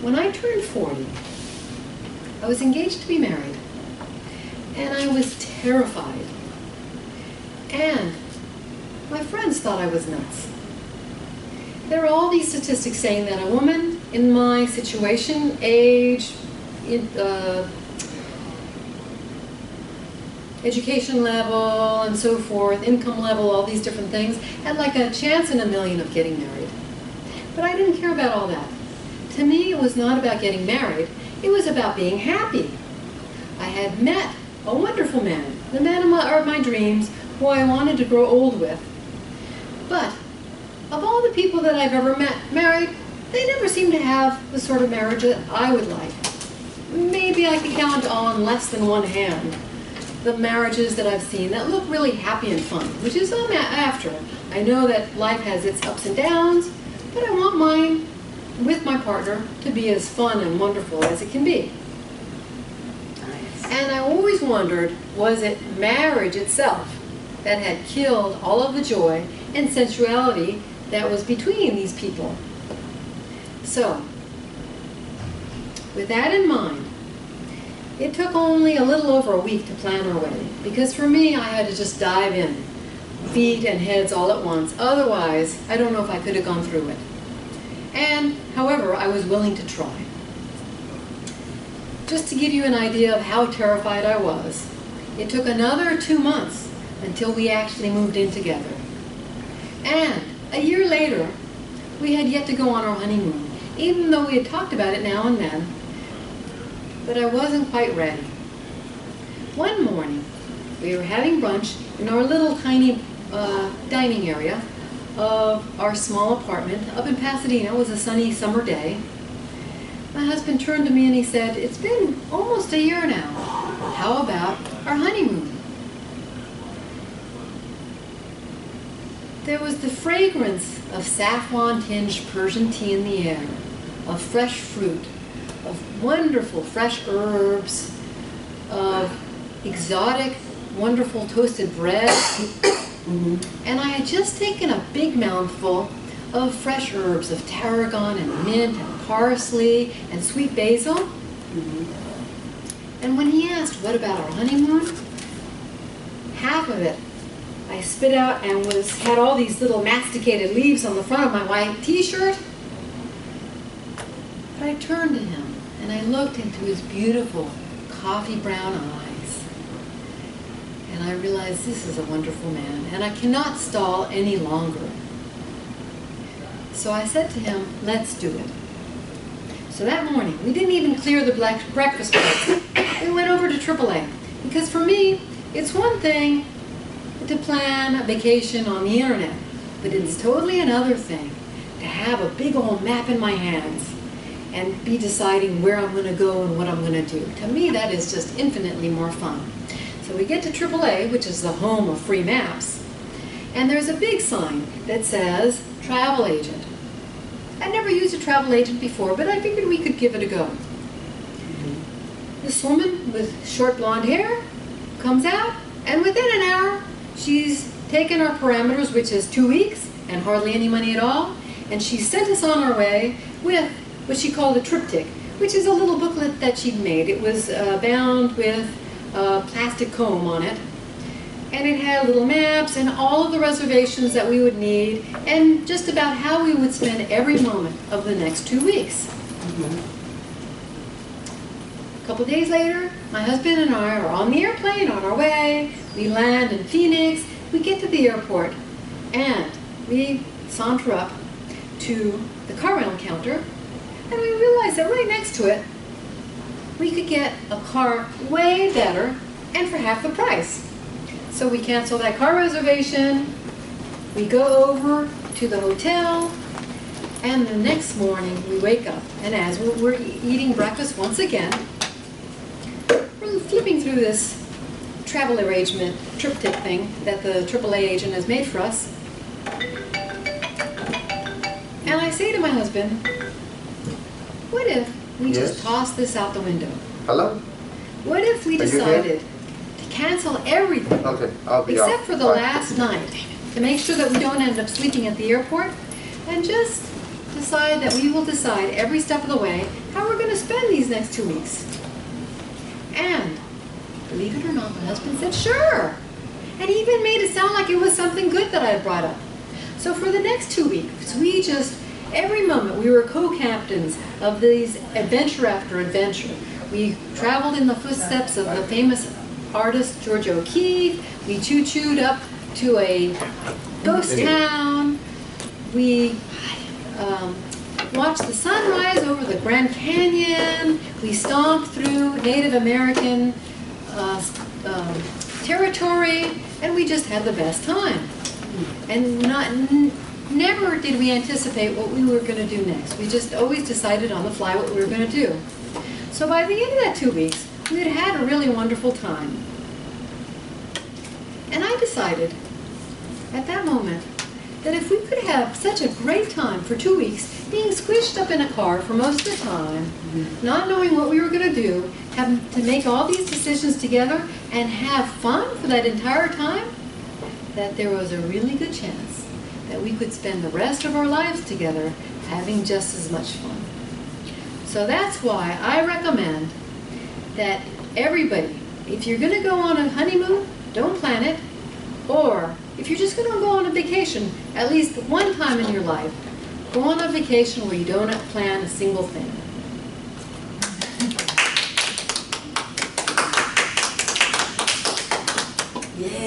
When I turned 40, I was engaged to be married, and I was terrified. And my friends thought I was nuts. There are all these statistics saying that a woman in my situation, age, education level, and so forth, income level, all these different things, had like a chance in a million of getting married. But I didn't care about all that. To me, it was not about getting married. It was about being happy. I had met a wonderful man, the man of my dreams, who I wanted to grow old with. But of all the people that I've ever met married, they never seem to have the sort of marriage that I would like. Maybe I could count on less than one hand the marriages that I've seen that look really happy and fun, which is what I'm after. I know that life has its ups and downs, but I want mine with my partner to be as fun and wonderful as it can be. Nice. And I always wondered, was it marriage itself that had killed all of the joy and sensuality that was between these people? So, with that in mind, it took only a little over a week to plan our wedding, because for me, I had to just dive in, feet and heads all at once. Otherwise, I don't know if I could have gone through it. And, however, I was willing to try. Just to give you an idea of how terrified I was, it took another 2 months until we actually moved in together. And a year later, we had yet to go on our honeymoon, even though we had talked about it now and then. But I wasn't quite ready. One morning, we were having brunch in our little tiny dining area of our small apartment up in Pasadena. It was a sunny summer day. My husband turned to me and he said, "It's been almost a year now. How about our honeymoon?" There was the fragrance of saffron-tinged Persian tea in the air, of fresh fruit, of wonderful fresh herbs, of exotic, wonderful toasted bread. And I had just taken a big mouthful of fresh herbs, of tarragon and mint and parsley and sweet basil. And when he asked, "What about our honeymoon?" half of it I spit out and had all these little masticated leaves on the front of my white t-shirt. But I turned to him and I looked into his beautiful coffee brown eyes. And I realized this is a wonderful man and I cannot stall any longer. So I said to him, "Let's do it." So that morning, we didn't even clear the breakfast plate. We went over to AAA. Because for me, it's one thing to plan a vacation on the internet, but it's totally another thing to have a big old map in my hands and be deciding where I'm going to go and what I'm going to do. To me, that is just infinitely more fun. So we get to AAA, which is the home of free maps, and there's a big sign that says travel agent. I'd never used a travel agent before, but I figured we could give it a go. This woman with short blonde hair comes out, and within an hour, she's taken our parameters, which is 2 weeks and hardly any money at all, and she sent us on our way with what she called a triptych, which is a little booklet that she'd made. It was bound with a plastic comb on it, and it had little maps and all of the reservations that we would need, and just about how we would spend every moment of the next 2 weeks. A couple days later, my husband and I are on the airplane on our way. We land in Phoenix. We get to the airport, and we saunter up to the car rental counter, and we realize that right next to it, we could get a car way better and for half the price. So we cancel that car reservation. We go over to the hotel, and the next morning we wake up, and as we're eating breakfast once again, we're flipping through this travel arrangement triptych thing that the AAA agent has made for us. And I say to my husband, "What if we just toss this out the window? Hello? What if we decided to cancel everything, Okay, I'll be except out. for the Bye. last night, to make sure that we don't end up sleeping at the airport, and just decide that we will decide every step of the way how we're going to spend these next 2 weeks. And believe it or not, my husband said, sure. And he even made it sound like it was something good that I had brought up. So for the next 2 weeks, we just, every moment, we were co-captains of these adventure after adventure. We traveled in the footsteps of the famous artist George O'Keeffe. We choo-chooed up to a ghost town. We watched the sunrise over the Grand Canyon. We stomped through Native American territory, and we just had the best time. And never did we anticipate what we were going to do next. We just always decided on the fly what we were going to do. So by the end of that 2 weeks, we had had a really wonderful time. And I decided at that moment that if we could have such a great time for 2 weeks, being squished up in a car for most of the time, not knowing what we were going to do, having to make all these decisions together and have fun for that entire time, that there was a really good chance that we could spend the rest of our lives together having just as much fun. So that's why I recommend that everybody, if you're going to go on a honeymoon, don't plan it. Or if you're just going to go on a vacation, at least one time in your life, go on a vacation where you don't plan a single thing. Yay.